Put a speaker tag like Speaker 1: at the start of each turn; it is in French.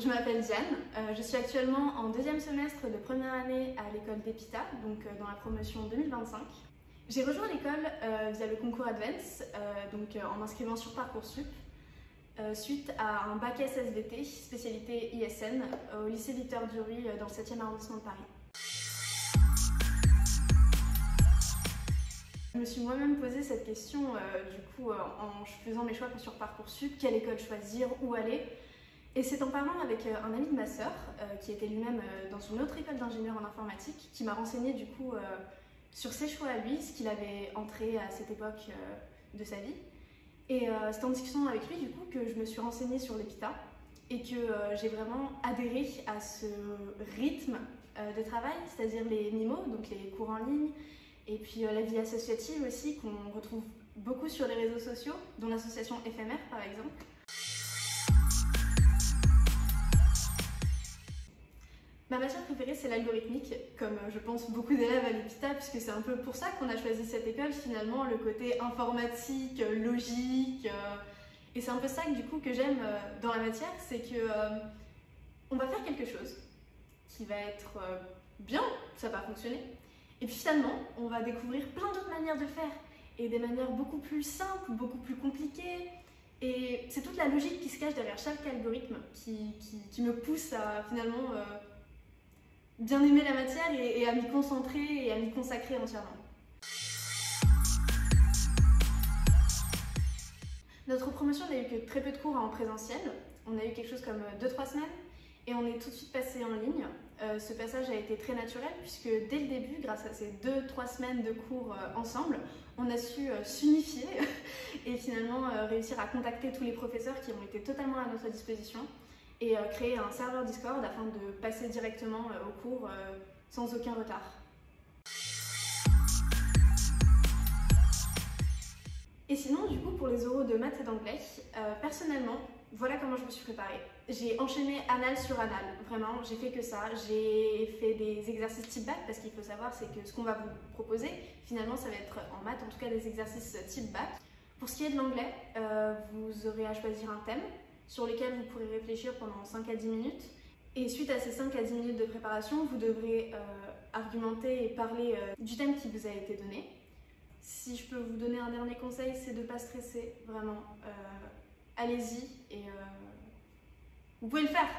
Speaker 1: je m'appelle Diane, je suis actuellement en deuxième semestre de première année à l'école d'EPITA, donc dans la promotion 2025. J'ai rejoint l'école via le concours Advance, en m'inscrivant sur Parcoursup, suite à un bac SSVT, spécialité ISN, au lycée Victor Duruy dans le 7e arrondissement de Paris. Je me suis moi-même posé cette question en faisant mes choix sur Parcoursup, quelle école choisir, où aller. Et c'est en parlant avec un ami de ma sœur, qui était lui-même dans une autre école d'ingénieur en informatique, qui m'a renseigné sur ses choix à lui, ce qu'il avait entré à cette époque de sa vie. Et c'est en discutant avec lui que je me suis renseignée sur l'EPITA et que j'ai vraiment adhéré à ce rythme de travail, c'est-à-dire les MIMO, donc les cours en ligne, et puis la vie associative aussi qu'on retrouve beaucoup sur les réseaux sociaux, dont l'association Éphémère par exemple. Ma matière préférée, c'est l'algorithmique, comme je pense beaucoup d'élèves à l'EPITA, puisque c'est un peu pour ça qu'on a choisi cette école finalement, le côté informatique, logique. Et c'est un peu ça que j'aime dans la matière, c'est que on va faire quelque chose qui va être bien, ça va fonctionner. Et puis finalement, on va découvrir plein d'autres manières de faire, et des manières beaucoup plus simples, beaucoup plus compliquées. Et c'est toute la logique qui se cache derrière chaque algorithme qui me pousse à finalement bien aimer la matière et à m'y concentrer et à m'y consacrer entièrement. Notre promotion n'a eu que très peu de cours en présentiel. On a eu quelque chose comme 2-3 semaines et on est tout de suite passé en ligne. Ce passage a été très naturel puisque dès le début, grâce à ces 2-3 semaines de cours ensemble, on a su s'unifier et finalement réussir à contacter tous les professeurs qui ont été totalement à notre disposition et créer un serveur Discord afin de passer directement au cours sans aucun retard. Et sinon, pour les oraux de maths et d'anglais, personnellement, voilà comment je me suis préparée. J'ai enchaîné anal sur anal, vraiment, j'ai fait que ça. J'ai fait des exercices type bac, parce qu'il faut savoir, c'est que ce qu'on va vous proposer, finalement, ça va être en maths, en tout cas des exercices type bac. Pour ce qui est de l'anglais, vous aurez à choisir un thème sur lequel vous pourrez réfléchir pendant 5 à 10 minutes. Et suite à ces 5 à 10 minutes de préparation, vous devrez argumenter et parler du thème qui vous a été donné. Si je peux vous donner un dernier conseil, c'est de ne pas stresser, vraiment. Allez-y et vous pouvez le faire!